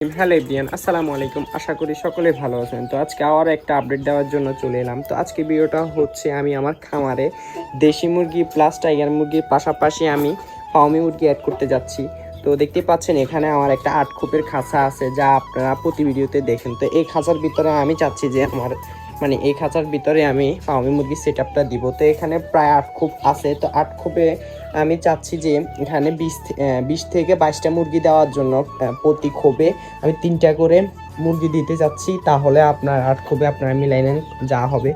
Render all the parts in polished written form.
Hello everyone, আসসালামু আলাইকুম। আশা করি সকলে ভালো আছেন। তো আজকে আবার একটা আপডেট দেওয়ার জন্য চলে এলাম। তো আজকে ভিডিওটা হচ্ছে আমি আমার খামারে দেশি মুরগি প্লাস টাইগার মুরগির পাশাপাশি আমি ফার্মি মুরগি অ্যাড করতে যাচ্ছি। তো দেখতে পাচ্ছেন এখানে আমার একটা 8 খোপের খাঁচা আছে, যা আপনারা প্রতি ভিডিওতে দেখেন। তো এই খাঁচার ভিতরে আমি চাচ্ছি যে আমার এই খাঁচার ভিতরে আমি ফার্মি মুরগির সেট আপটা দিব। তো এখানে প্রায় 8 খোপ আছে। তো 8 খোপে আমি চাচ্ছি যে এখানে 20 থেকে 22টা মুরগি দেওয়ার জন্য প্রতি খোপে আমি 3টা করে মুরগি দিতে চাচ্ছি। তাহলে আপনার 8 খোপে আপনারা মিলাই নেন যা হবে।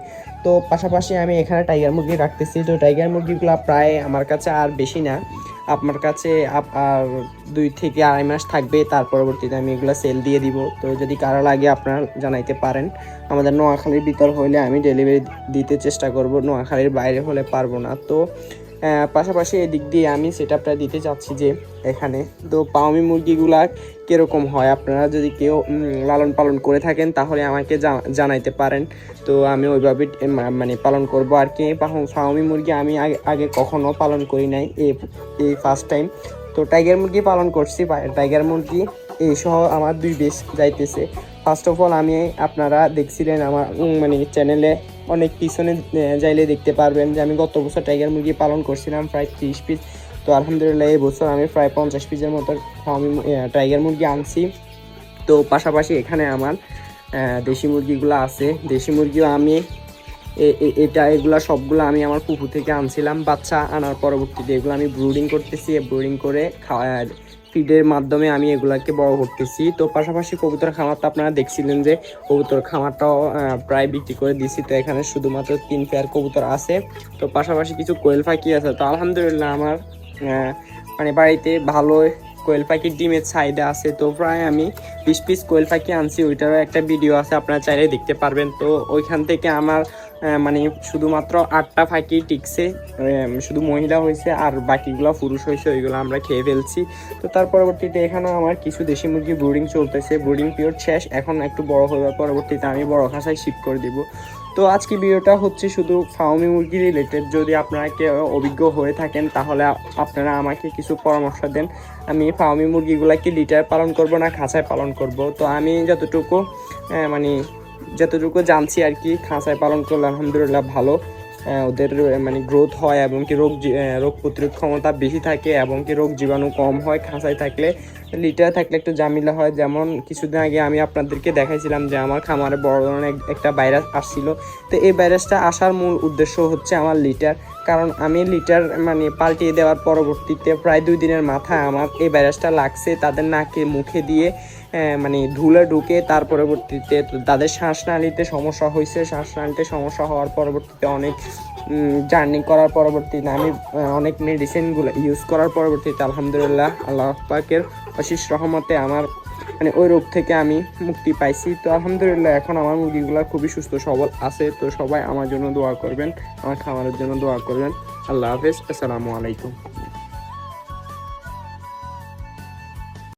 তো পাশাপাশি আমি এখানে টাইগার মুরগি রাখতেছি। তো টাইগার মুরগিগুলো প্রায় আমার কাছে আর বেশি না, আপনার কাছে আর 2 থেকে আড়াই মাস থাকবে। তার পরবর্তীতে আমি এগুলো সেল দিয়ে দিব। তো যদি কারো লাগে আপনারা জানাইতে পারেন। আমাদের নোয়াখালীর ভিতর হলে আমি ডেলিভারি দিতে চেষ্টা করব, নোয়াখালীর বাইরে হলে পারবো না। তো পাশাপাশি এদিক দিয়ে আমি সেট আপটা দিতে চাচ্ছি যে এখানে তো ফার্মি মুরগিগুলা কীরকম হয়, আপনারা যদি কেউ লালন পালন করে থাকেন তাহলে আমাকে জানাইতে পারেন। তো আমি ওইভাবে পালন করব আর কি। ফার্মি মুরগি আমি আগে কখনো পালন করি নাই, এই ফার্স্ট টাইম। তো টাইগার মুরগি পালন করছি। টাইগার মুরগি এই সহ আমার 2 বেশ যাইতেছে। ফার্স্ট অফ অল আমি আপনারা দেখছিলেন আমার চ্যানেলে অনেক পিছনে যাইলে দেখতে পারবেন যে আমি গত বছর টাইগার মুরগি পালন করছিলাম প্রায় 30 পিস। তো আলহামদুলিল্লাহ এই বছর আমি প্রায় 50 পিসের মতো টাইগার মুরগি আনছি। তো পাশাপাশি এখানে আমার দেশি মুরগিগুলো আছে। দেশি মুরগিও আমি এগুলা সবগুলো আমি আমার পুকুর থেকে আনছিলাম। বাচ্চা আনার পরবর্তীতে এগুলো আমি ব্রুডিং করতেছি। ব্রুডিং করে ফিডের মাধ্যমে আমি এগুলাকে বড় করতেছি। তো পাশাপাশি কবুতর খামারটা আপনারা দেখছিলেন যে কবুতর খামারটাও প্রায় বিক্রি করে দিছি। তো এখানে শুধুমাত্র 3 পেয়ার কবুতর আছে। তো পাশাপাশি কিছু কোয়েল পাখি আছে। তো আলহামদুলিল্লাহ আমার বাড়িতে ভালো কোয়েল পাখির ডিমের চাহিদা আছে। তো প্রায় আমি 20 পিস কোয়েল পাখি আনছি, ওইটারও একটা ভিডিও আছে, আপনারা চাইলে দেখতে পারবেন। তো ওইখান থেকে আমার শুধুমাত্র 8টা পাখি টিকছে, শুধু মহিলা হয়েছে আর বাকিগুলো পুরুষ হয়েছে, ওইগুলো আমরা খেয়ে ফেলছি। তো তার পরবর্তীতে এখানেও আমার কিছু দেশি মুরগি ব্রুডিং চলতেছে। ব্রুডিং পিরিয়ড শেষ, এখন একটু বড় হওয়ার পরবর্তীতে আমি বড় খাঁচায় শিফট করে দিব। তো আজকে ভিডিওটা হচ্ছে শুধু ফার্মি মুরগি রিলেটেড। যদি আপনারা কেউ অভিজ্ঞ হয়ে থাকেন তাহলে আপনারা আমাকে কিছু পরামর্শ দেন। আমি ফার্মি মুরগিগুলোকে লিটার পালন করব না খাঁচায় পালন করব। তো আমি যতটুকু জানছি আর কি, খাঁচায় পালন করলে আলহামদুলিল্লাহ ভালো ওদের গ্রোথ হয় এবং কি রোগ প্রতিরোধ ক্ষমতা বেশি থাকে এবং কি রোগ জীবাণু কম হয়। খাঁচায় থাকলে লিটার থাকলে একটু ঝামেলা হয়। যেমন কিছুদিন আগে আমি আপনাদেরকে দেখাইছিলাম যে আমার খামারে বড় ধরনের একটা ভাইরাস আসছিল। তো এই ভাইরাসটা আসার মূল উদ্দেশ্য হচ্ছে আমার লিটার। কারণ আমি লিটার পাল্টিয়ে দেওয়ার পরবর্তীতে প্রায় 2 দিনের মাথায় আমার এই ভাইরাসটা লাগছে তাদের নাকে মুখে দিয়ে, ধুলে ঢুকে। তার পরবর্তীতে তাদের শ্বাসনালীতে সমস্যা হয়েছে। শ্বাসনালীতে সমস্যা হওয়ার পরবর্তীতে অনেক জার্নি করার পরবর্তীতে আমি অনেক মেডিসিনগুলো ইউজ করার পরবর্তীতে আলহামদুলিল্লাহ আল্লাহ পাকের অশেষ রহমতে আমার ওই রোগ থেকে আমি মুক্তি পাইছি। তো আলহামদুলিল্লাহ এখন আমার মুরগিগুলো খুবই সুস্থ সবল আছে। তো সবাই আমার জন্য দোয়া করবেন, আমার খামারের জন্য দোয়া করবেন। আল্লাহ হাফেজ, আসসালামু আলাইকুম।